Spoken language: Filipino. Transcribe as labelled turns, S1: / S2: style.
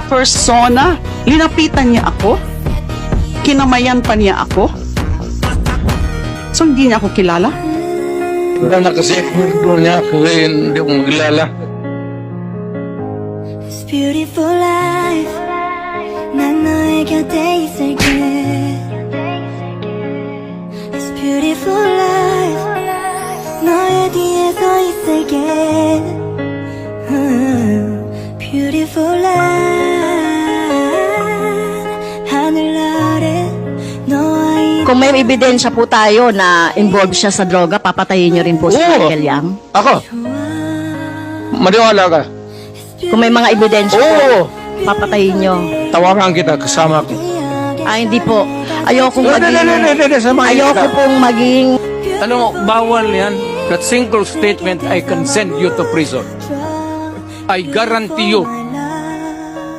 S1: persona, linapitan niya ako, kinamayan pa niya ako. So hindi niya ako kilala.
S2: Wala na kasi doon niya ako hindi ko magkilala.
S3: This beautiful life 난 너의 곁에 있을게 This beautiful life 너의 뒤에 서 있을게 Beautiful life 하늘 아래 너와
S4: Kung may ebidensya po tayo na involved siya sa droga, papatayin niyo rin po si
S2: Oo.
S4: Michael Yang?
S2: Ako, maniwala ka.
S4: Kung may mga ebidensya po,
S2: Oo,
S4: papatayin niyo?
S2: tawagan kita kasama ko.
S4: Hindi po. Ayokong
S2: Hindi, samahin
S4: Ayoko
S2: kita.
S4: pong maging...
S5: Alam mo, bawal yan. That single statement, I can send you to prison. I guarantee you,